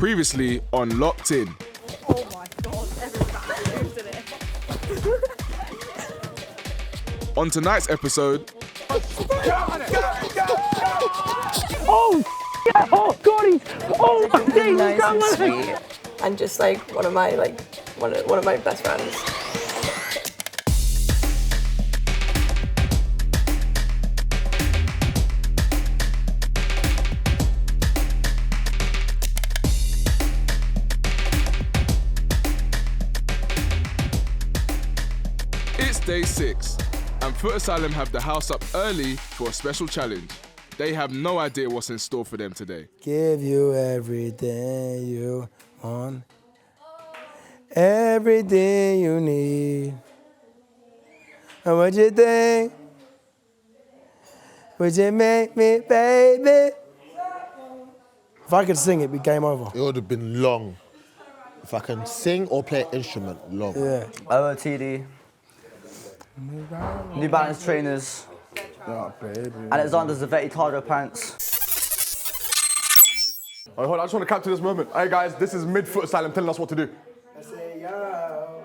Previously on Locked In. Oh my God, everyone's moved in it. On tonight's episode... Oh, yeah. Oh God, oh my days, Nice and sweet, and just like one of my best friends. It's day 6, and Footasylum have the house up early for a special challenge. They have no idea what's in store for them today. Give you everything you want, everything you need. And what you think? Would you make me, baby? If I could sing, it'd be game over. It would have been long. If I can sing or play an instrument, long. Yeah. OOTD. New Balance trainers. Oh, baby. Alexander's Zavetti Tardo pants. Oh, hold on, I just want to capture this moment. Hey guys, this is mid-foot Asylum telling us what to do. I say, yo.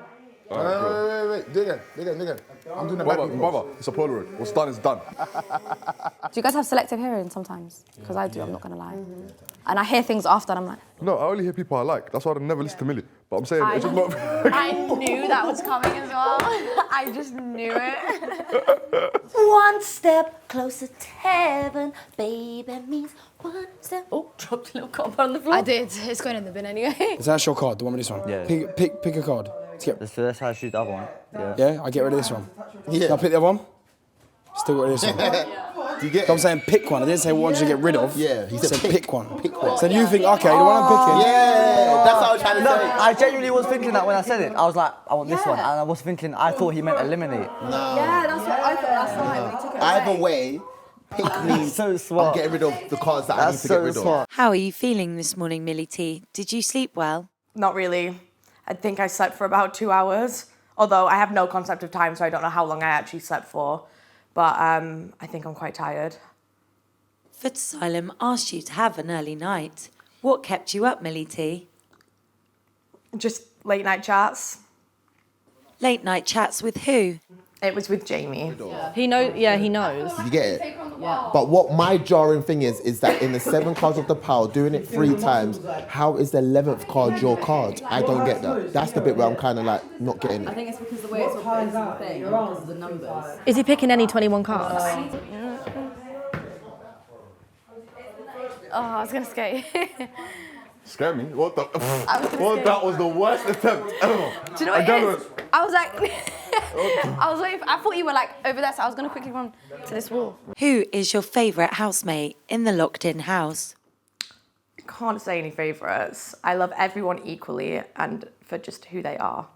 Wait. Do it again. I'm doing the back. Brother, it's a Polaroid. What's done is done. Do you guys have selective hearing sometimes? Because I do, I'm not gonna lie. And I hear things after and I'm like... No, I only hear people I like. That's why I never listen to Millie. But I'm saying, it's just not... I knew that was coming as well. I just knew it. One step closer to heaven, baby means one step. Oh, dropped a little copper on the floor. I did. It's going in the bin anyway. Is that your card, the one with this one? Yeah. Pick a card. So that's how I shoot the other one. Yeah, I get rid of this one. Yeah. Can I pick the other one? Still got rid of this one. Do you get I'm saying pick one. I didn't say what one should get rid of. Yeah, he said pick one. Pick one. So you think, okay, the one I'm picking. Yeah, that's how I was trying to No, say. I genuinely was thinking that when I said it. I was like, I want this one. And I was thinking, I thought he meant eliminate. No. Yeah, that's what I thought last time when he took it away. Either way, pick me. So smart. I'm getting rid of the cards that I need to get rid of. How are you feeling this morning, Millie T? Did you sleep well? Not really. I think I slept for about 2 hours. Although I have no concept of time, so I don't know how long I actually slept for. But I think I'm quite tired. Footasylum asked you to have an early night. What kept you up, Millie T? Just late night chats. Late night chats with who? It was with Jamie. He knows. Yeah, he knows. You get it? Yeah. But what my jarring thing is that in the 7 cards of the pile, doing it 3 times, how is the 11th card your card? I don't get that. That's the bit where I'm kind of like not getting it. I think it's because the way it's organized in the thing, because of the numbers. Is he picking any 21 cards? Oh, I was gonna scare you. Scare me? What the... Well, that was the worst attempt ever. Do you know what it is? I was like... I was waiting I thought you were like over there, so I was gonna quickly run to this wall. Who is your favourite housemate in the locked-in house? Can't say any favourites. I love everyone equally and for just who they are.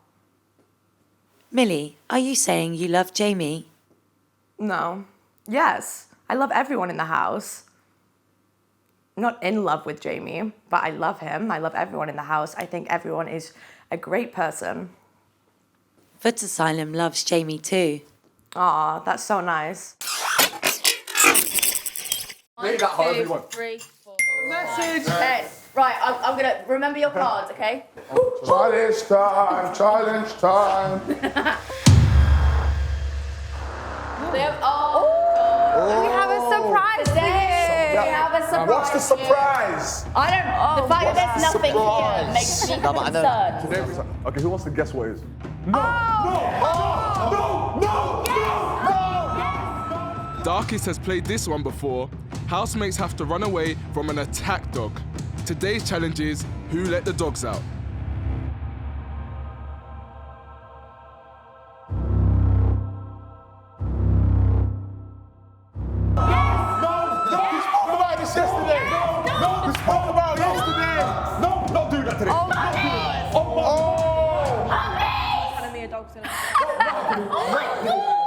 Millie, are you saying you love Jamie? No. Yes. I love everyone in the house. Not in love with Jamie, but I love him. I love everyone in the house. I think everyone is a great person. Footasylum loves Jamie too. Aw, that's so nice. Make that however you want. 3, 4. Message! Okay, right, I'm gonna remember your cards, okay? Challenge time. We have a surprise today. We have a surprise. What's the surprise? I don't. The fact that there's nothing here makes me concerned. Okay, who wants to guess what it is? Darkest has played this one before. Housemates have to run away from an attack dog. Today's challenge is who let the dogs out.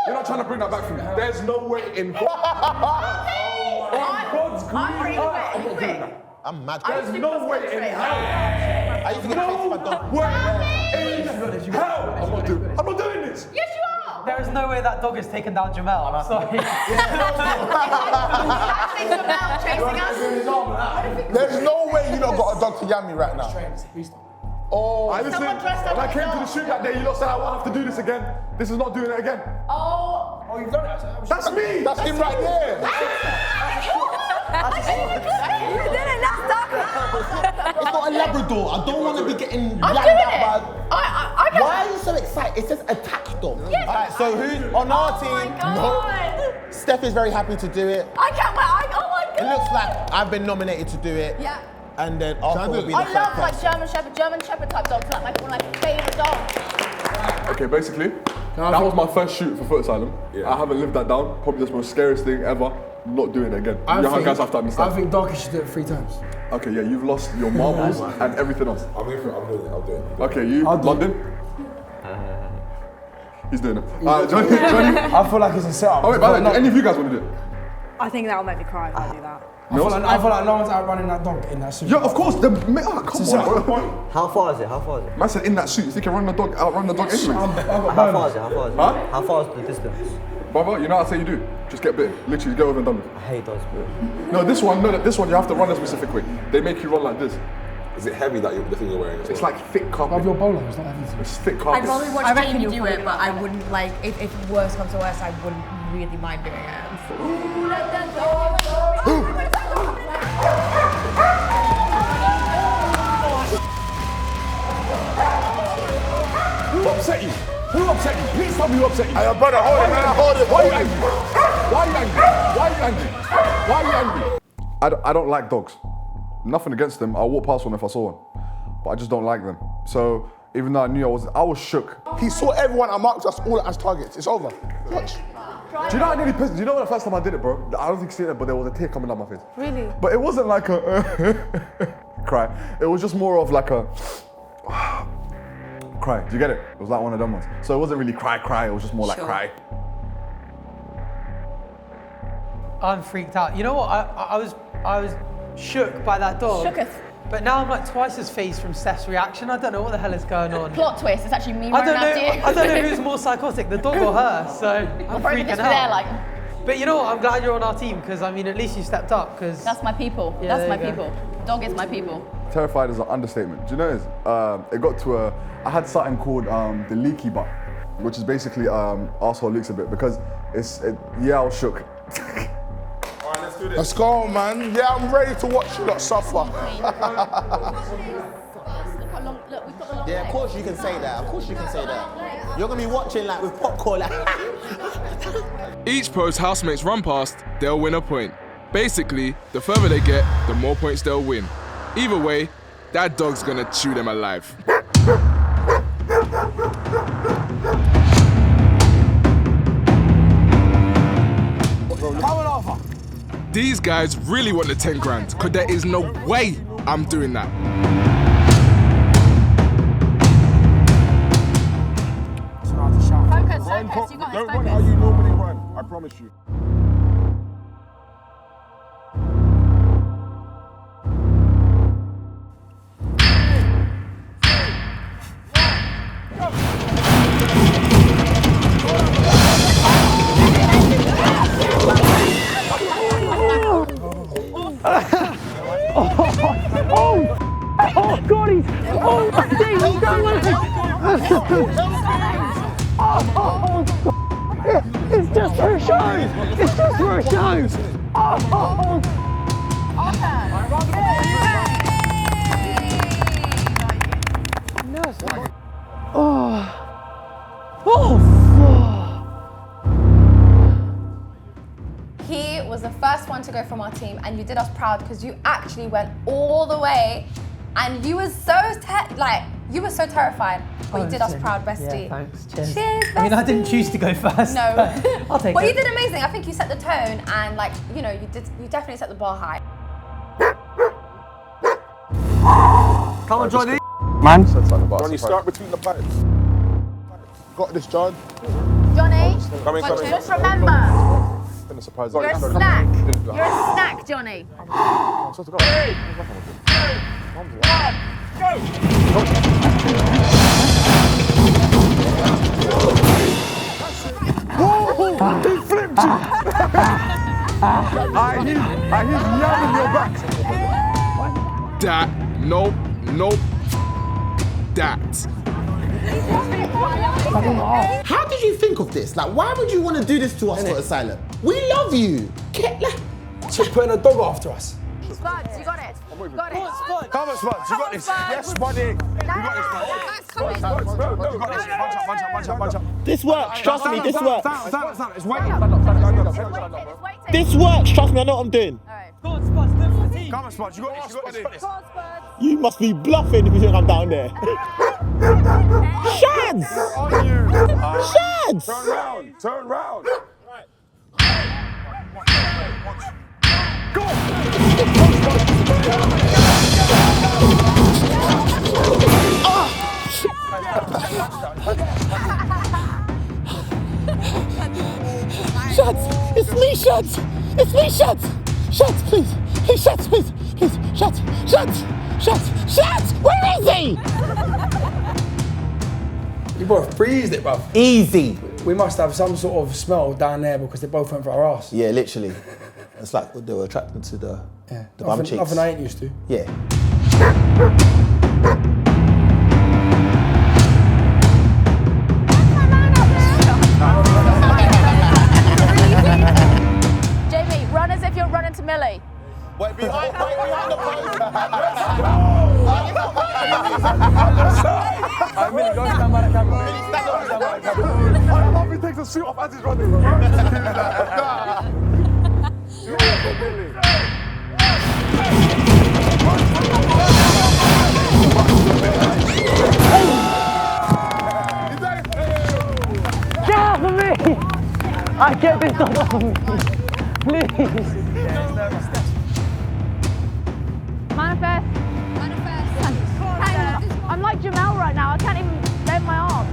You're not trying to bring that back for me. There's no way in God's green earth. I'm mad. There's no way in hell. I used to get paid for my dog. Way in hell. I'm not doing this. Yes, you are. There is no way way that dog has taken down Jamel. I'm sorry. There's no way you don't got a dog to yam me right now. Oh, listen, when I came to the shoot that day, you lot said I won't have to do this again. This is not doing it again. Oh, you've done it. That's me. That's him right there. It's not a Labrador. I don't want to be getting I'm yanked doing out it. by. I Why are you so excited? It says attack dog. Yes. Alright, so who's on our team? God. Steph is very happy to do it. I can't wait. Oh my God. It looks like I've been nominated to do it. Yeah. And then Arthur will be the I third love like person. German Shepherd type dogs. Like one of my favourite dogs. Okay, basically, that was my first shoot for Footasylum. I haven't lived that down. Probably just the most scariest thing ever. Not doing it again. You guys have to understand. I think Darky should do it 3 times. Okay, yeah, you've lost your marbles and everything else. I'm doing it. Okay, you, London? He's doing it. Johnny? I feel like it's a setup. Oh wait, by the way, do any of you guys want to do it? I think that'll make me cry if I do that. I feel like no one's outrunning that dog in that suit. Yeah, of course. Come on. How far is it? Man said in that suit, you think you can outrun the dog anyway. How far is it? Huh? How far is the distance? Brother, you know what I say you do? Just get bit. Literally, get over and done with. I hate dogs, bro. No, this one you have to run a specific way. They make you run like this. Is it heavy that the thing you're wearing? It's like thick carpet. Love your bowler, it's not heavy. It's thick I'd carpet. probably watch Jamie do it, but I wouldn't like, if worse comes to worse, I wouldn't really mind doing it. Who upset you? Who upset you? Please tell me who upset you. Hey, brother, hold it, man. Hold it. Why are you angry? Why are you angry? Why are you angry? Why are you angry? I don't like dogs. Nothing against them. I'll walk past one if I saw one. But I just don't like them. So even though I knew I was shook. He saw everyone and marked us all as targets. It's over. Watch. Do you know I nearly pissed? Do you know when the first time I did it, bro? I don't think you seen it, but there was a tear coming down my face. Really? But it wasn't like a cry. It was just more of like a cry. Do you get it? It was like one of them ones. So it wasn't really cry. It was just more like cry. I'm freaked out. You know what? I was shook by that dog. Shooketh. But now I'm like twice as phased from Steph's reaction. I don't know what the hell is going on. Plot twist. It's actually me I running don't after know. you. I don't know who's more psychotic, the dog or her. So I'm probably freaking just out. there like. But you know what? I'm glad you're on our team because I mean, at least you stepped up. Because That's my people. Yeah, That's my there you go. people. Dog is my people. Terrified is an understatement. Do you know what it is? It got to I had something called the leaky butt, which is basically arsehole leaks a bit because I was shook. Let's go, man. Yeah, I'm ready to watch you lot suffer. Yeah, of course you can say that. Of course you can say that. You're gonna be watching like with popcorn. Like Each post housemates run past, they'll win a point. Basically, the further they get, the more points they'll win. Either way, that dog's gonna chew them alive. These guys really want the 10 grand, because there is no way I'm doing that. Focus, you got Don't run how you normally run. I promise you. oh God, he's he's done with it. It's just for a show. It's just for a show. He was the first one to go from our team, and you did us proud because you actually went all the way, and you were so terrified. But you did us proud, bestie. Yeah, thanks. Cheers. Cheers, bestie. I mean, I didn't choose to go first. No. but I'll take But it. you did amazing. I think you set the tone, and you definitely set the bar high. Come on, Johnny. Man. Johnny, start between the pipes. Got this, John. Johnny, Come in. just remember, Been a surprise. you're a snack. You're a snack, Johnny. Whoa! He's yamming your back. That. Nope. That. How did you think of this? Like, why would you want to do this to us, Footasylum? We love you. She's putting a dog after us. Spuds, you got it. Got it. Come on, Spuds, you got this. Yes, buddy. You got this, buddy. That's coming. You got this. Bunch up. This works, trust me, this works. Stand. It's waiting. This works, trust me, I know what I'm doing. Go on, Spuds, do it for the team. Come on, Spuds, you got this. You must be bluffing if you think I'm down there. Shads! On you. Shads! Turn round. Shads! It's me, Shads! It's me, Shads! Shads, please! Hey, Shads, please! Please! Shads! Where is he? You both breezed it, bruv. Easy. We must have some sort of smell down there because they both went for our ass. Yeah, literally. It's like they were attracted to the bum cheeks. Nothing I ain't used to. Yeah. Jamie, run as if you're running to Millie. Wait behind the post. Millie, go stand by the camera. I love he takes a suit off as he's running. Get off of me! I get this dog off of me. Please. Manifest. I'm like Jamel right now. I can't even bend my arm.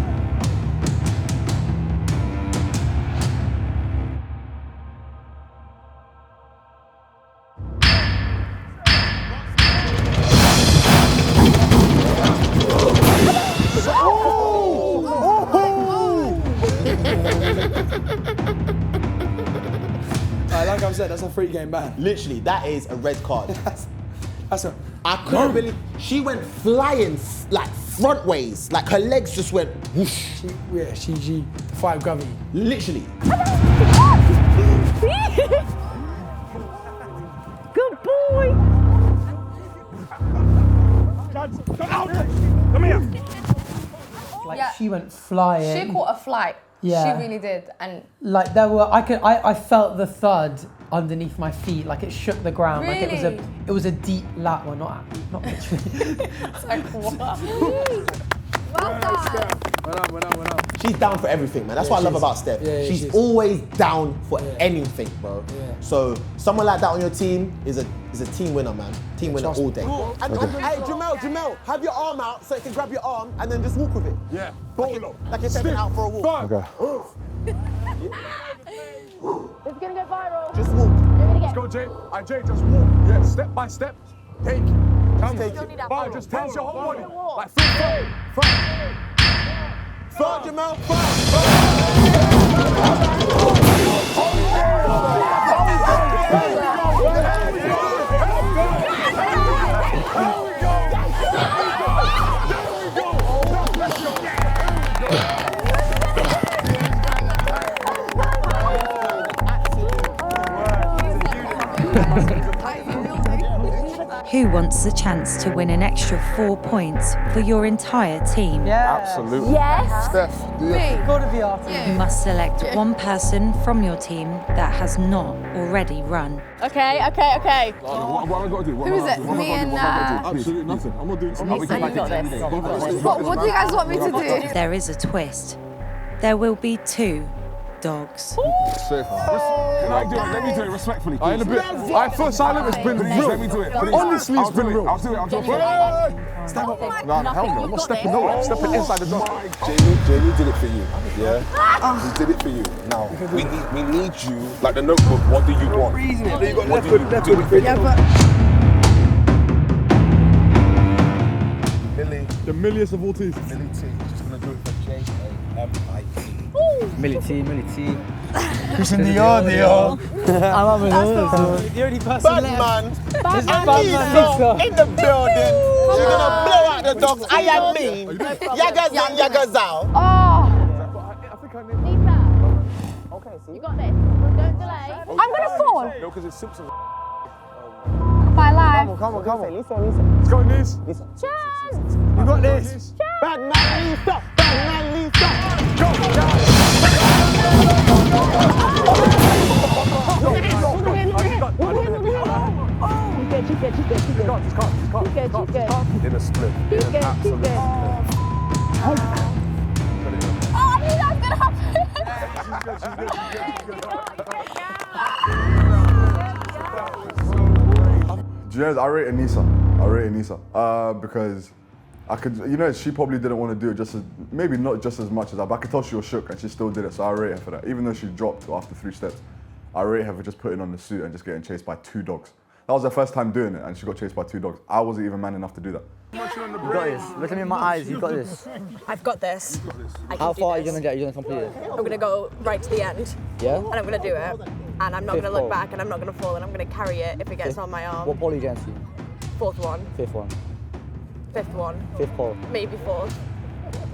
Like I said, that's a free game ban. Literally, that is a red card. That's a... I couldn't believe she went flying like front ways, like her legs just went whoosh. She defied gravity. Literally. Good boy. Come here. Like Yeah. she went flying. She caught a flight. Yeah. She really did. And Like there were, I felt the thud underneath my feet, like it shook the ground. Really? Like it was a deep lap. Well, not literally. it's like, what? Well done. She's down for everything, man. That's what I love about Steph. She's always down for anything, bro. So someone like that on your team is a team winner, man. Team winner all day. And hey, Jamel, have your arm out so you can grab your arm and then just walk with it. Yeah. Like you're stepping out for a walk. Okay. It's gonna go viral. Just walk. Let's go, Jay. Jay, just walk. Yeah, step by step. Take it. Come take it. it. Just tense your whole body. Like front. Front, Jamel, Who wants the chance to win an extra 4 points for your entire team? Yeah. Absolutely. Yes. Steph, Gotta be our team. You must select one person from your team that has not already run. Okay. What have I got to do? Who is it? Me and Absolutely nothing. I'm not doing something. you got this. What do you guys want me to do? There is a twist. There will be 2 dogs. Safe. Let me do it respectfully. I Footasylum has been real. Let me do it. Honestly, it's been real. I'll do it. Step up. Nah, hell no. I'm not stepping nowhere. I'm stepping inside the door. Jamie did it for you. Yeah? He did it for you. Now, we need you. Like the notebook, what do you want? You got left foot. Yeah, but Millie. The milliest of all teams. Millie T. Just gonna do it for J-A-M-I-E. Millie T. Christian Dior. I'm having The only person left. Anissa in the building. She's gonna blow out the dogs. I am mean. Yagas in, yagas out. Oh. Nita. Okay, see. You got this. Don't delay. I'm gonna fall. No, because it's Simpson. My life. Come on. Let's go, Nice. Cheers. You got this. Bad man, Lisa. Bad man, Lisa. Go. She's good. She's good. In a split. She's good. Oh, I knew that was gonna happen. Do you know, I rate Anissa. Because I could, she probably didn't want to do it maybe not just as much as I, but I could tell she was shook and she still did it, so I rate her for that. Even though she dropped after 3 steps, I rate her for just putting on the suit and just getting chased by 2 dogs. That was her first time doing it and she got chased by 2 dogs. I wasn't even man enough to do that. You got this. Look at me in my eyes, you got this. I've got this. How far are you gonna get? Are you gonna complete it? I'm gonna go right to the end. Yeah? And I'm gonna do it. And I'm not gonna look back and I'm not gonna fall and I'm gonna carry it if it gets on my arm. What pole are you getting to? 4th one. 5th one. 5th one. 5th pole. Maybe 4th.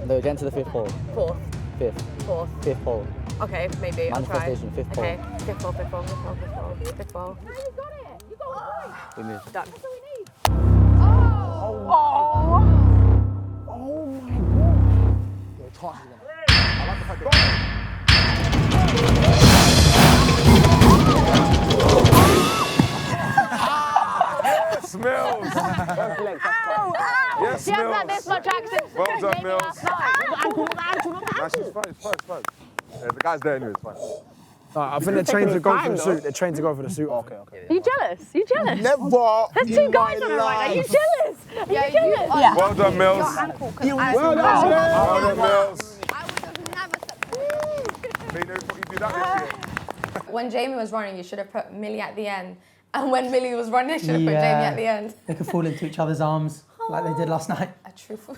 No, getting to the 5th pole. 4th. 5th. 4th. 5th pole. Okay, maybe. I'll try. Manifestation, 5th pole. Okay, 5th pole, 5th pole, 5th pole, 5th pole, 5th pole. No, you got it. You got it. We move. Done. That's what we need. Oh my god. Smells. Yes, She has like this much accent. Well done, Mills. Last night. Nah, she's fine. Yeah, the guy's there anyway, it's fine. I think they're trained to go for the suit. They're trained to go for the suit. Okay. Are you jealous? Are you jealous? Never. There's 2 guys on her right now. Are you jealous? Are you jealous? Yeah. Well done, Mills. Well done, Mills. I would have never said. They know what you do that this year. When Jamie was running, you should have put Millie at the end. And when Millie was running, you should have put Jamie at the end. They could fall into each other's arms like they did last night. A true fool.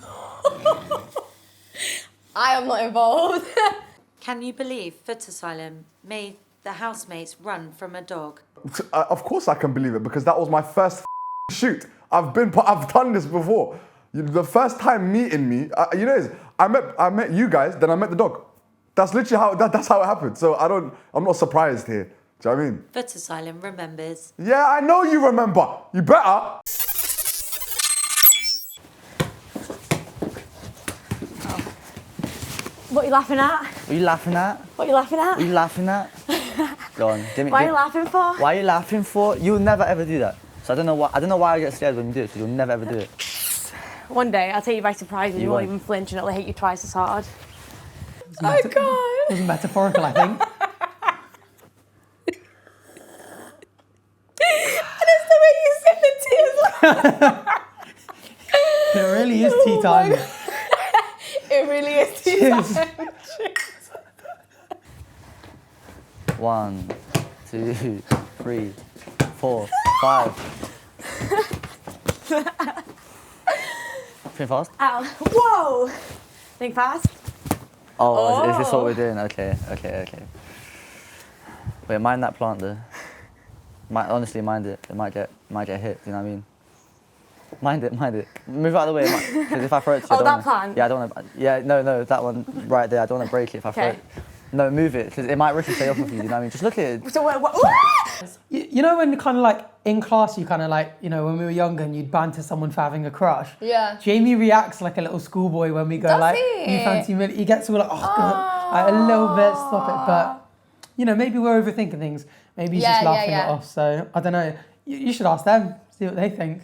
I am not involved. Can you believe Footasylum made the housemates run from a dog? Of course I can believe it because that was my first shoot. I've done this before. The first time meeting me, I met you guys, then I met the dog. That's literally that's how it happened. So I'm not surprised here. Do you know what I mean? Footasylum remembers. Yeah, I know you remember. You better. What are you laughing at? What are you laughing at? What are you laughing at? What are you laughing at? Go on. Why are you laughing for? Why are you laughing for? You'll never ever do that. So I don't know why I get scared when you do it, because you'll never ever do it. One day I'll take you by surprise and you won't even flinch and it'll hit you twice as hard. Oh God. It was metaphorical, I think. And it's the way you sip the tea as well. It really is tea time. It really is tea time. 1, 2, 3, 4, 5. Think fast? Ow. Whoa! Think fast. Oh, is this what we're doing? Okay. Wait, mind that plant though. Honestly, mind it. It might get hit, you know what I mean? Mind it. Move out of the way, because if I throw it to you, that plant? Yeah, I don't want to. Yeah, no, that one right there. I don't want to break it if I throw it. No, move it, because it might ricochet off of you, you know what I mean? Just look at it. So what? You know when kind of like in class you kind of like, when we were younger and you'd banter someone for having a crush? Yeah. Jamie reacts like a little schoolboy when we go Does like, he? you fancy Millie? He gets all like, oh God, like, a little bit, stop it. But, maybe we're overthinking things. Maybe he's just laughing it off. So, I don't know. You should ask them, see what they think.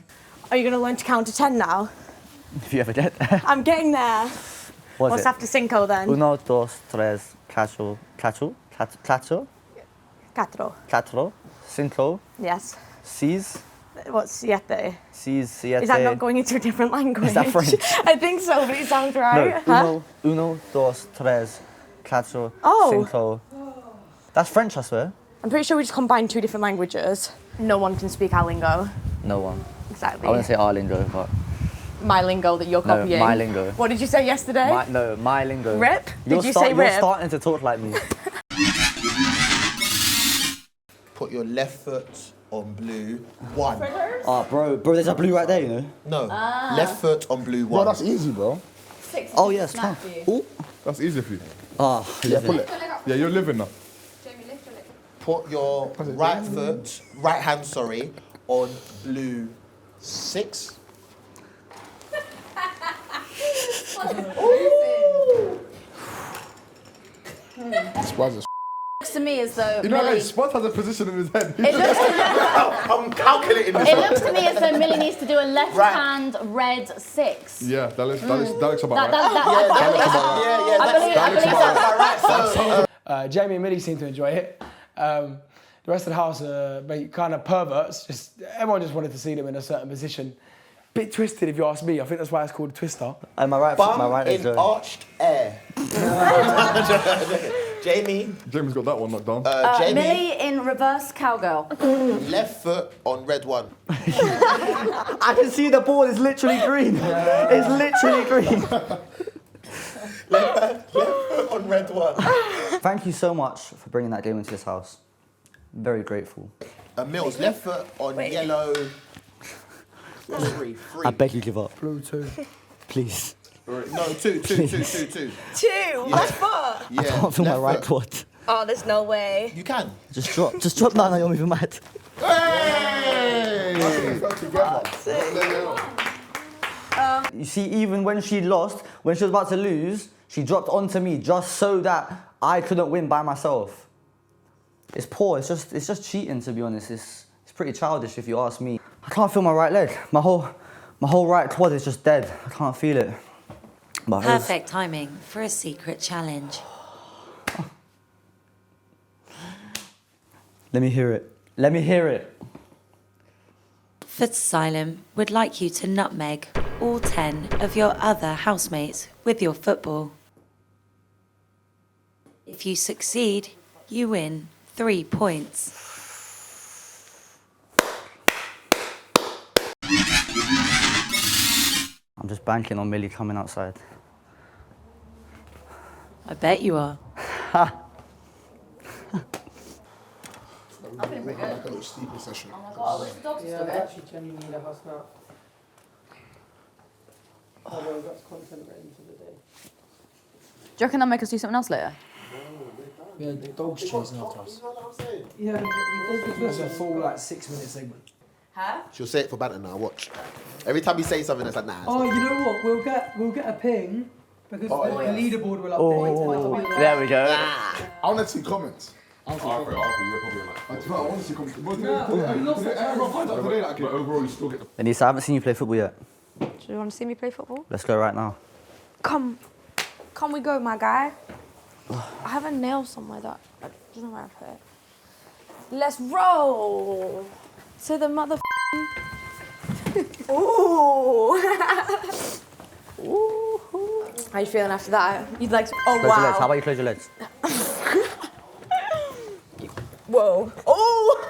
Are you going to learn to count to 10 now? If you ever get there. I'm getting there. What's after cinco then? 1, 2, 3, 4, 5, Yes. 6. What's siete? 6, 7. Is that not going into a different language? Is that French? I think so, but it sounds right. No, 1, 2, 3, 4, 5. That's French, I swear. I'm pretty sure we just combined 2 different languages. No one can speak our lingo. No one. Exactly. I wouldn't say our lingo, but... My lingo that you're copying. No, my lingo. What did you say yesterday? My lingo. Rip? Did you say rip? You're starting to talk like me. Put your left foot on blue 1. Oh, bro, there's a blue right there, you know? No, left foot on blue 1. Bro, that's easy, bro. Oh, yes, fine. Ooh, that's easy for you. Oh, Yeah, pull it. Yeah, you're living now. Put your right hand, sorry, on blue 6. Spaz is Looks to me as though You know, Millie... like, Spot has a position in his head. It looks to me, I'm calculating this. it looks to me as though Millie needs to do a left-hand red 6. Yeah, that looks about That, right. I believe that's Jamie and Millie seem to enjoy it. The rest of the house are kind of perverts. Everyone just wanted to see them in a certain position. Bit twisted, if you ask me. I think that's why it's called a twister. And my right in arched air. Jamie's got that one knocked down. Jamie, Millie in reverse cowgirl. left foot on red 1. I can see the ball is literally green. It's literally green. left foot on red 1. Thank you so much for bringing that game into this house. Very grateful. Mills, left foot on yellow 3. I beg you give up. Blue 2. Please. No, 2. 2? My foot? Yeah. I can't feel my right quad. Oh, there's no way. You can. Just drop down, you're moving mad. You see, even when she lost, when she was about to lose, she dropped onto me just so that I couldn't win by myself. It's poor, it's just cheating, to be honest. It's pretty childish if you ask me. I can't feel my right leg. My whole right quad is just dead. I can't feel it. But Perfect timing for a secret challenge. Let me hear it. Let me hear it. Footasylum would like you to nutmeg all 10 of your other housemates with your football. If you succeed, you win 3 points. I'm just banking on Millie coming outside. I bet you are. I've been pretty good. Like a little sleeping session. Oh my god, which dog's Yeah, I actually genuinely need a house now. Oh, well, that's content written for the day. Do you reckon they'll make us do something else later? Yeah, the dog's chasing after us. Yeah, That's a full 6-minute segment. Huh? She'll say it for banter now, watch. Every time you say something, it's like, nah. Oh, you know what? We'll get a ping because the leaderboard will update. Oh, there we go. I want to see comments. I want to see comments. Overall, you still get the... Denise, I haven't seen you play football yet. Do you want to see me play football? Let's go right now. Come we go, my guy. I have a nail somewhere that I don't know where I put it. Let's roll to the mother. Ooh. How you feeling after that? You'd like to, oh Close wow. your legs. How about you close your legs? Whoa. Oh.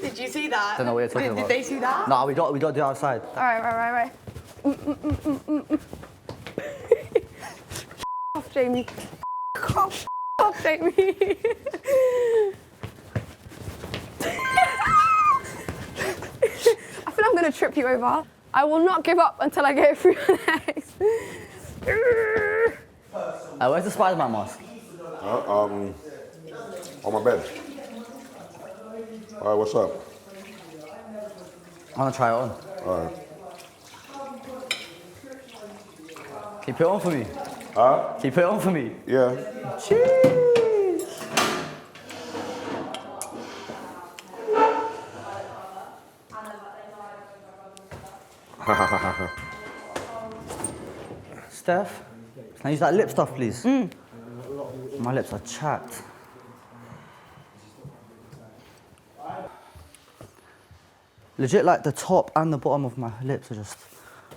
Did you see that? Don't know what you're talking about. Did they see that? No, we got to do it outside. All right. Off, Jamie. Off, Jamie. I feel I'm gonna trip you over. I will not give up until I get through your legs. Where's the Spider-Man mask? On my bed. Alright, what's up? I want to try it on. Alright. Can you put it on for me? Huh? Can you put it on for me? Yeah. Cheers! Steph, can I use that lip stuff, please? My lips are chapped. Legit, the top and the bottom of my lips are just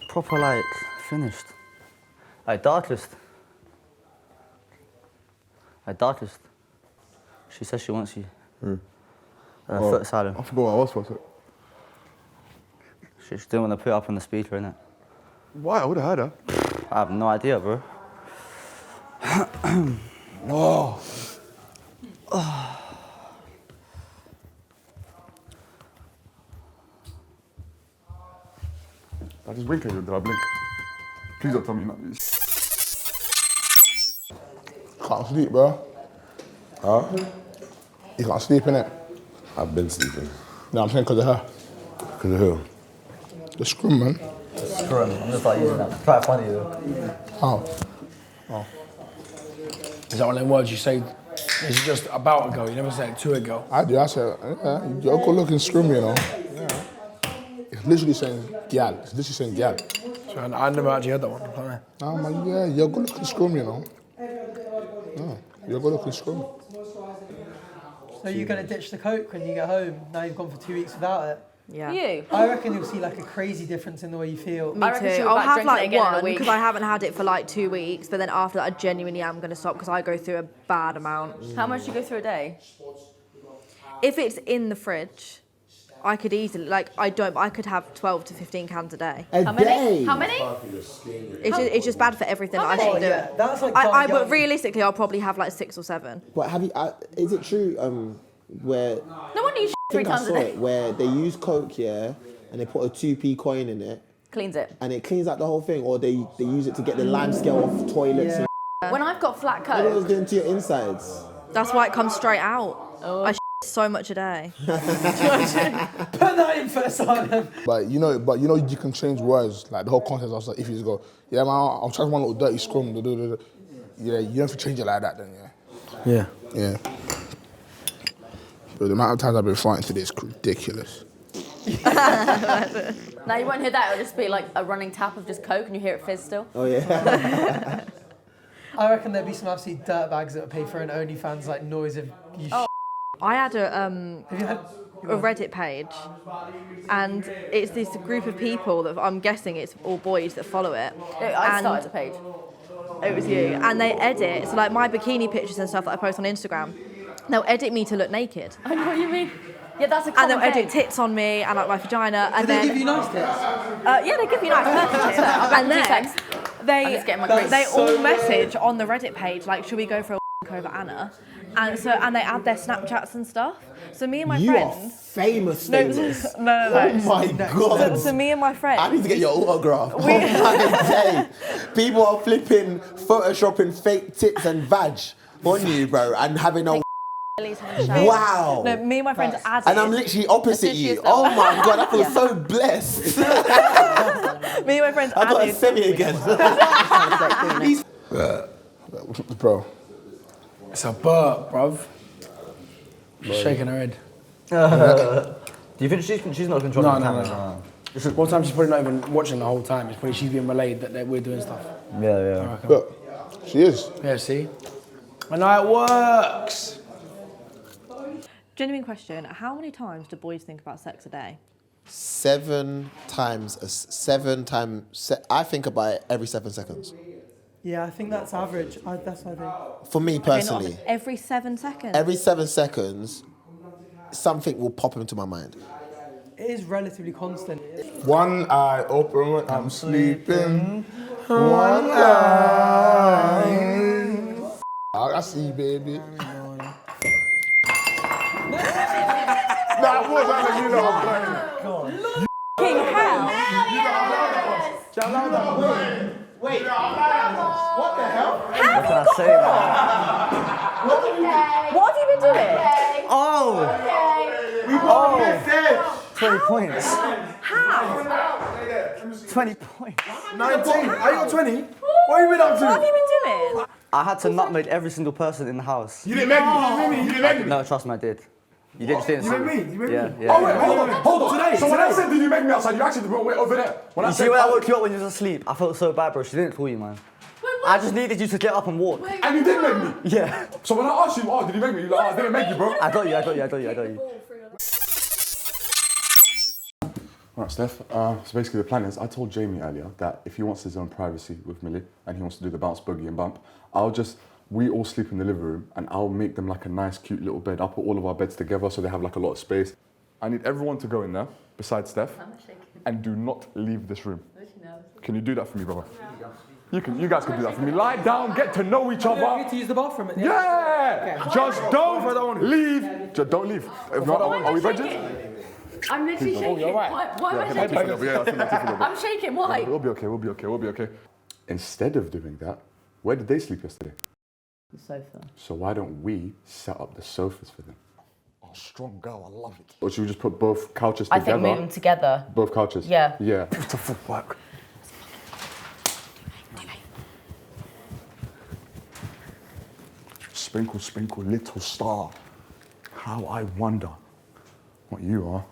proper, finished. Darkest. Darkest. She says she wants you. Footasylum. I forgot what I was supposed to. She didn't want to put it up on the speaker, innit? Why? I would have heard her. I have no idea, bro. Oh. Oh. I just wink at you, did I blink? Please don't tell me nothing. Can't sleep, bro. Huh? You can't sleep, innit? I've been sleeping. No, I'm saying because of her. Because of who? The scrum, man. Scrum. I'm gonna start using that. It's quite funny though. How? Oh. Is that one of them words you say? Is it just about a girl? You never say it to a girl. I do. I say, yeah, you're good looking scrum, you know. Yeah. It's literally saying gal. It's literally saying gal. So I never actually heard that one. Sorry. Oh, man, yeah, you're good looking scrum, you know. Yeah, you're good looking scrum. So you're going to ditch the coke when you get home? Now you've gone for 2 weeks without it? Yeah. You? I reckon you'll see like a crazy difference in the way you feel. Me too. I'll have like one because I haven't had it for like 2 weeks, but then after that I genuinely am going to stop because I go through a bad amount. How much do you go through a day? If it's in the fridge, I could easily, like I could have 12 to 15 cans a day. How many? How many? It's just bad for everything that I many? should do. Yeah, that's like But realistically, I'll probably have like 6 or 7. But have you? Is it true? Where No wonder you I 3 think I times saw a day. it where they use coke, yeah, and they put a 2p coin in it, Cleans it. and it cleans out the whole thing, or they use it to get the lime scale off toilets. Yeah. When I've got flat What it was coke, doing to your insides? That's why it comes straight out. I so much a day. Put that in Footasylum. But you know, you can change words. Like the whole context, I was like, if you just go, yeah, man, I'll try one little dirty scrum. Yeah, you don't have to change it like that, then, yeah. Yeah. Yeah. But the amount of times I've been fighting today is ridiculous. now you won't hear that. It'll just be like a running tap of just coke, and you hear it fizz still. Oh yeah. I reckon there'd be some absolute dirtbags that would pay for an OnlyFans like noise of you. I had Have you had? a Reddit page, and it's this group of people that I'm guessing it's all boys that follow it. I started a page. It was you, and they edit. So like my bikini pictures and stuff that I post on Instagram, they'll edit me to look naked. I know what you mean. Yeah, that's a And common they'll edit thing. tits on me and like my vagina, Do and they then give you nice tits? yeah, they give you nice perfect tits. And then I'm just getting my crease. they all message on the Reddit page like, should we go for a over Anna? And they add their Snapchats and stuff. So me and my You friends. are famous. No. Oh my god. So me and my friends. I need to get your autograph. Oh my day. People are flipping, photoshopping fake tits and vag on you, bro, and having a wow. No, me and my friends added. And I'm literally opposite you. Oh my god, I feel so blessed. Me and my friends I got a added. semi again. Bro. It's a burp, bruv. She's shaking her head. Do you think she's not controlling the camera? No. One time she's probably not even watching the whole time. It's probably she's being relayed that we're doing stuff. Yeah. But she is. Yeah, see? I know it works. Genuine question: how many times do boys think about sex a day? 7 times. I think about it every 7 seconds. Yeah, I think that's average. That's what I think. For me personally. Every 7 seconds. Every 7 seconds, something will pop into my mind. It is relatively constant. One eye open when I'm sleeping. One eye. I see, baby. Nah, what's that? You know I'm playing. King hell. Wait. What the hell? What can I say, man? What have you been doing? Oh! We got a message. 20 points. How? 20 points. 19. Are you got 20? What have you been up to? What have you been doing? I had to nutmeg every single person in the house. You didn't make me. You didn't make me. No, trust me, I did. You didn't see it. You made me. You made Yeah, me. yeah. Oh wait, hold on. Today, So when I said, did you make me outside? You actually went over there. When I You said, see when I woke you up when you was asleep? I felt so bad, bro. She didn't call you, man. I just needed you to get up and walk. and you did make me. Yeah. So when I asked you, oh, did you make me? You're like, oh, I didn't make you, bro. I got you. Alright, Steph. So basically the plan is, I told Jamie earlier that if he wants his own privacy with Millie and he wants to do the bounce, boogie and bump, we all sleep in the living room and I'll make them like a nice, cute little bed. I'll put all of our beds together so they have like a lot of space. I need everyone to go in there, besides Steph, and do not leave this room. Can you do that for me, brother? You guys can do that for me. Lie down, get to know each other. You get to use the bathroom at the end. Yeah! Just don't leave. Just don't leave. If not, are we virgins? I'm literally shaking. you're right. Why am I shaking? I'm shaking, why? We'll be okay, we'll be okay, we'll be okay. Instead of doing that, where did they sleep yesterday? The sofa. So why don't we set up the sofas for them? Oh, strong girl, I love it. Or should we just put both couches I together? think move them together. Both couches? Yeah. Yeah. Beautiful work. Sprinkle, sprinkle, little star. How I wonder what you are.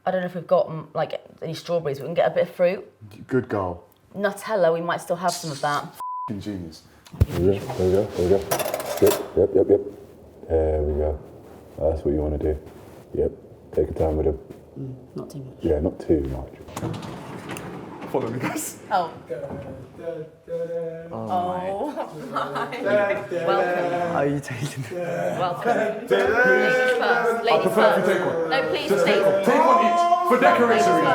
I don't know if we've got like any strawberries, but we can get a bit of fruit. Good girl. Nutella, we might still have some of that. F***ing genius. There we go, there we go, there we go. Yep. There we go. That's what you want to do. Yep. Take your time with him. Not too much. Yeah, not too much. Follow me, guys. Oh. Oh my. Welcome. Are you taking it? Welcome. Ladies first. Ladies I prefer if you first. take one. No, please, Just please. take one each for decoration reasons.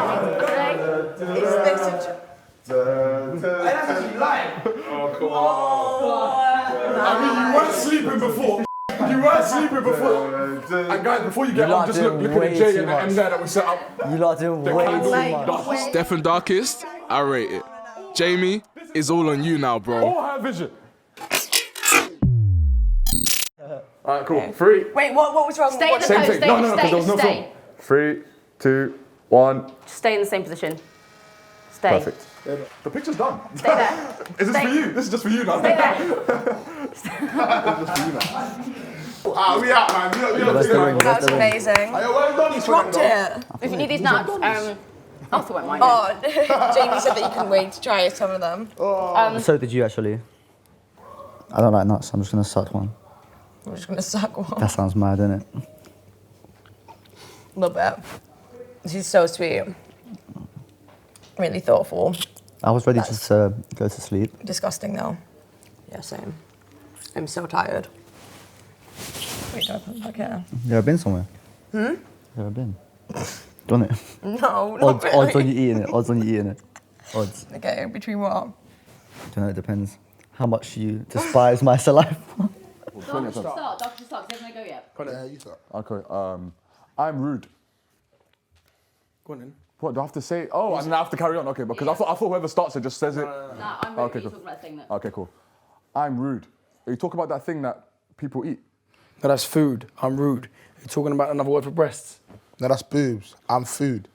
That's actually lying. Oh, come on. I mean, you weren't sleeping before. And guys, before you get on, just look at the J and the M there that we set up. You lot doing way too much. Steph and Darkest, I rate it. Jamie, it's all on you now, bro. All her vision. Alright, cool. 3. Wait, what was wrong? Stay in the Same pose, thing. stay, No, because there was no stay. film. 3, 2, 1. Stay in the same position. Stay. Perfect. The picture's done. Stay there. Is this for you? This is just for you now. Stay there. This is just for you now. We out, man. That was amazing. You dropped it. If you need these nuts, Arthur won't mind. Oh, Jamie said that you can wait to try some of them. So did you actually. I don't like nuts, I'm just gonna suck one. I'm just gonna suck one. That sounds mad, innit? Love it. She's so sweet. Really thoughtful. I was ready to go to sleep. Disgusting though. Yeah, same. I'm so tired. Wait, do I put it back here? You ever been somewhere? Hmm? You ever been? Done it? No, not really. Odds on you eating it. Odds on you eating it. Odds. Okay, between what? Don't know, it depends. How much you despise my saliva. Doctor should start, because they haven't go yet. Yeah, you start. Okay, I'm rude. Go on then. What, do I have to say? Oh, and then I have to carry on. Okay, because I thought whoever starts it just says it. Nah, I'm rude. Okay, You cool. talk about the thing that... Okay, cool. I'm rude. Are you talking about that thing that people eat? No, that's food. I'm rude. You're talking about another word for breasts. No, that's boobs. I'm food.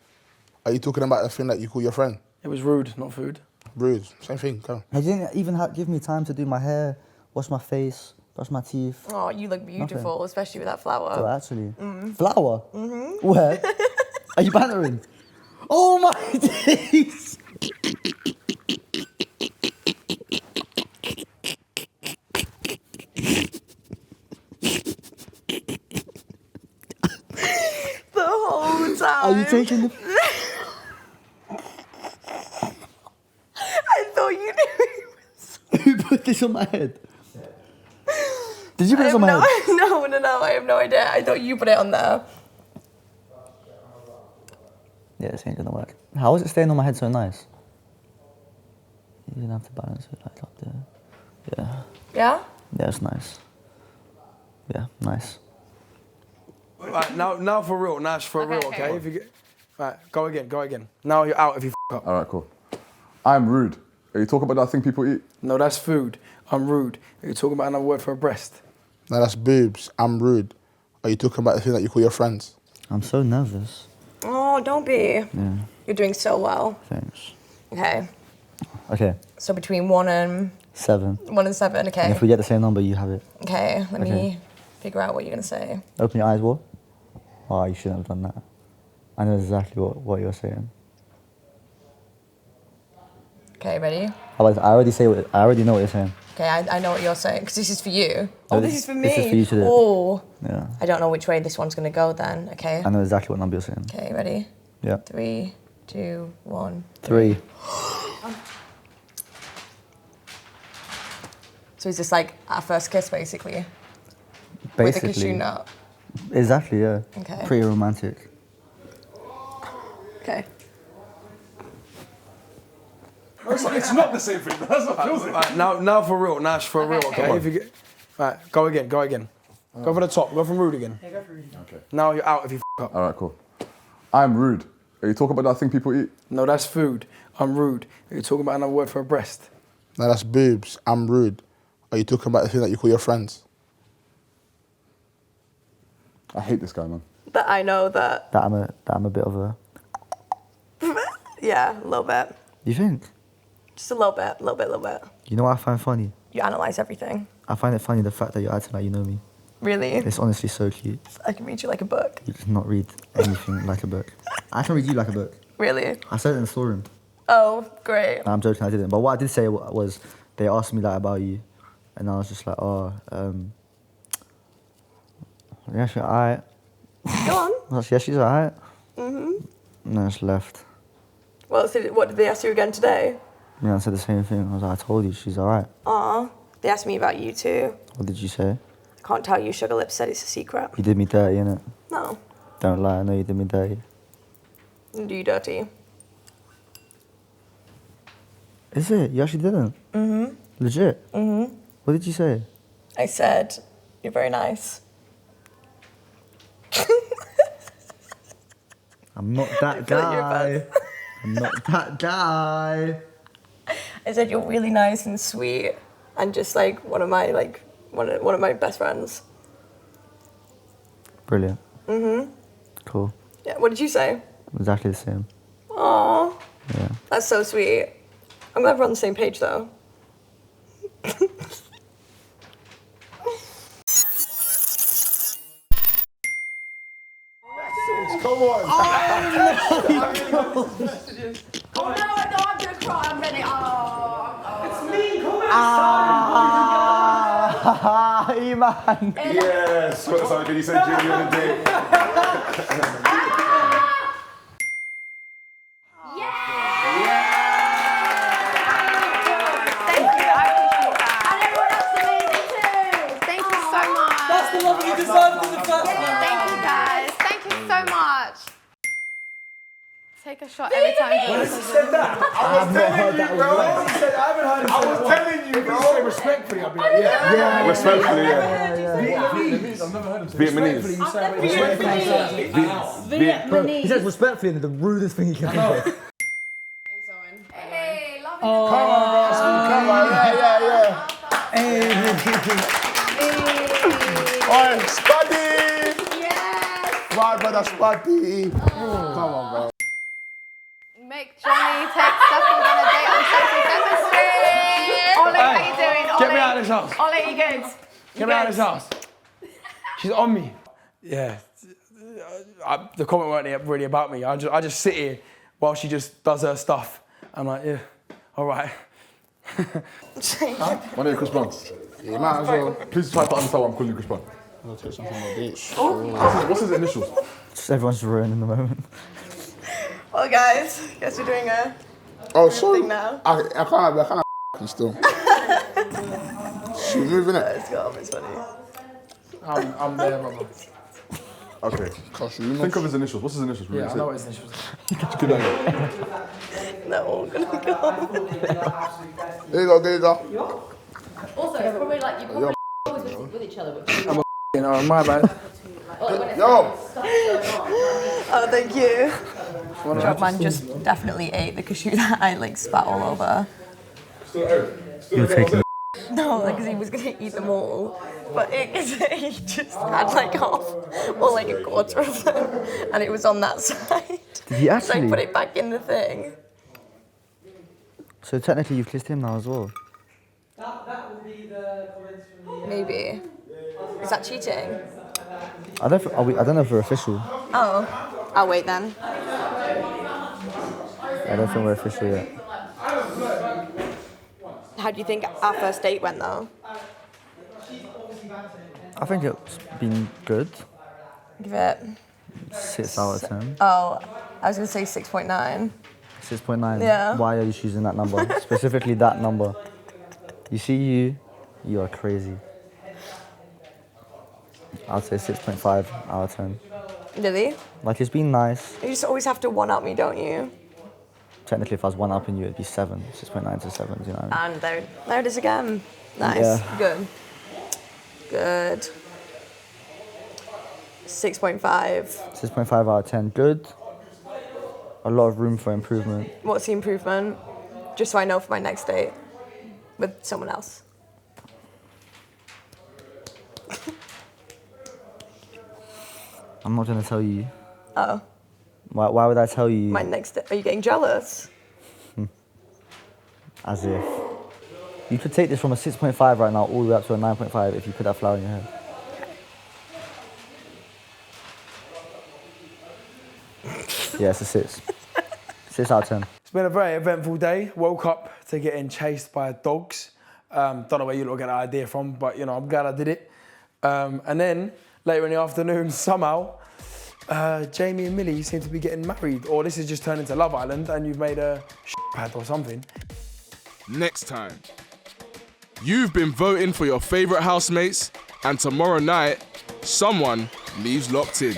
Are you talking about the thing that you call your friend? It was rude, not food. Rude. Same thing, go. They didn't even give me time to do my hair, wash my face, brush my teeth. Oh, you look beautiful, Nothing. especially with that flower. Oh, actually. Flower? Mm-hmm. Where? Are you bantering? Oh my days! The whole time. Are you taking the... I thought you knew. Who put this on my head? Did you put this on my head? No, I have no idea. I thought you put it on there. Yeah, this ain't gonna work. How is it staying on my head so nice? You're gonna have to balance it like up there. Yeah. Yeah? Yeah, it's nice. Yeah, nice. Right, now for real. Now it's for real, okay? If you get... Right, go again. Now you're out if you f*** up. All right, cool. I'm rude. Are you talking about that thing people eat? No, that's food. I'm rude. Are you talking about another word for a breast? No, that's boobs. I'm rude. Are you talking about the thing that you call your friends? I'm so nervous. Oh, don't be. Yeah, You're doing so well. thanks. Okay. Okay, So between 1 and 7. 1 and 7, And okay. if we get the same number, you have it. Okay, let Okay. me figure out what you're gonna say. Open your eyes, what? Oh, you shouldn't have done that. I know exactly what you're saying. Okay, ready? I already know what you're saying. Okay, I know what you're saying, because this is for you. No, Oh, this is for me. This is for you to do. Oh. Yeah. I don't know which way this one's gonna go then, okay? I know exactly what number you're saying. Okay, ready? Yeah. 3, 2, 1. 3. So is this like our first kiss, basically? With the cashew nut. Exactly, yeah. Okay. Pretty romantic. Okay. It's not the same thing. That's what feels it. Right, now for real. Now it's for real, okay? If you get... Right, go again. Go for the top. Go from rude again. Yeah, go for rude. Okay. Now you're out if you f*** up. All right, cool. I'm rude. Are you talking about that thing people eat? No, that's food. I'm rude. Are you talking about another word for a breast? No, that's boobs. I'm rude. Are you talking about the thing that you call your friends? I hate this guy, man. That I know that. That I'm a bit of a... Yeah, a little bit. You think? Just a little bit. You know what I find funny? You analyse everything. I find it funny the fact that you're acting like you know me. Really? It's honestly so cute. I can read you like a book. You cannot read anything like a book. I can read you like a book. Really? I said it in the storeroom. Oh, great. No, I'm joking, I didn't. But what I did say was, they asked me like about you, and I was just like, oh, yeah, she's alright. Go on. I was like, yeah, she's alright. Mhm. And then I just left. Well, so what did they ask you again today? Yeah, I said the same thing. I was like, I told you, she's alright. Aw, they asked me about you too. What did you say? I can't tell you. Sugar Lips said it's a secret. You did me dirty, innit? No, Don't lie, I know you did me dirty. do you dirty? Is it? You actually didn't? Mhm. Legit? Mhm. What did you say? I said you're very nice. I'm not that guy. I'm not that guy. I said you're really nice and sweet, and just like one of my best friends. Brilliant. Mhm. Cool. Yeah. What did you say? Exactly the same. Aw, Yeah. that's so sweet. I'm glad we're on the same page though. Come on. Oh no, I don't have to cry. I'm ready. It's me. Come Iman. Yes. What did he say Jimmy the other day? Thank you so much. That's the love you deserved in the first one. Thank you guys. Thank you so much. Take a shot every time. When he said that, I was telling you, bro. I was telling you, bro. If you say respectfully, I'll be like, yeah. Respectfully, yeah. Vietnamese, I've never heard him say Vietnamese. Vietnamese. Bro, he says respectfully and the rudest thing he can say. Hey, love Come on, bro. Come on. Yeah. Hey. Oi, Spuddy. Yes. My brother Spuddy. Come on, bro. Make Johnny take Stefan on a date on 77th Street. Ollie, how you doing? Get me out of this house. Ollie, you good? Get me out of this house. She's on me. Yeah. The comment weren't really about me. I just sit here while she just does her stuff. I'm like, yeah, all right. My name is Chris Brown. You might as well. Please try to understand why I'm calling you Chris Brown. I'll take something on the beach. What's his initials? Just everyone's ruining the moment. Well, guys, guess we're doing a Oh, sorry. thing now. I can't you still. She's moving it. Let's go. It's funny. I'm there, brother. Okay. Think of his initials. What's his initials? Yeah, I know what his initials are. Good night. No, we're gonna go. There you go. Also, it's probably like you probably always with each other. I'm a my bad. Yo. Oh, thank you. Man just definitely ate the cashew that I like spat all over. You're taking No, because he was gonna eat them all, but he just had like half or like a quarter of them, and it was on that side. Did he actually? So I put it back in the thing. So technically you've kissed him now as well? That will be the comments from the... Maybe. Is that cheating? I don't know if we're official. Oh, I'll wait then. I don't think we're official yet. How do you think our first date went though? I think it's been good. Give it. 6 out of 10. Oh, I was gonna say 6.9. 6.9. Yeah. Why are you choosing that number? Specifically that number. You see you are crazy. I'd say 6.5 out of 10. Really? Like, it's been nice. You just always have to one-up me, don't you? Technically, if I was one-upping you, it'd be 7. 6.9 to 7, you know what I mean? And there it is again. Nice. Yeah. Good. 6.5. 6.5 out of 10. Good. A lot of room for improvement. What's the improvement? Just so I know for my next date with someone else. I'm not gonna tell you. Oh. Why would I tell you? My next date. Are you getting jealous? As if. You could take this from a 6.5 right now all the way up to a 9.5 if you put that flower in your head. Yeah, it's a 6. 6 out of 10. It's been a very eventful day. Woke up to getting chased by dogs. Don't know where you lot get that idea from, but you know, I'm glad I did it. And then later in the afternoon, somehow, Jamie and Millie seem to be getting married, or this has just turned into Love Island and you've made a pad or something. Next time. You've been voting for your favourite housemates, and tomorrow night, someone leaves locked in.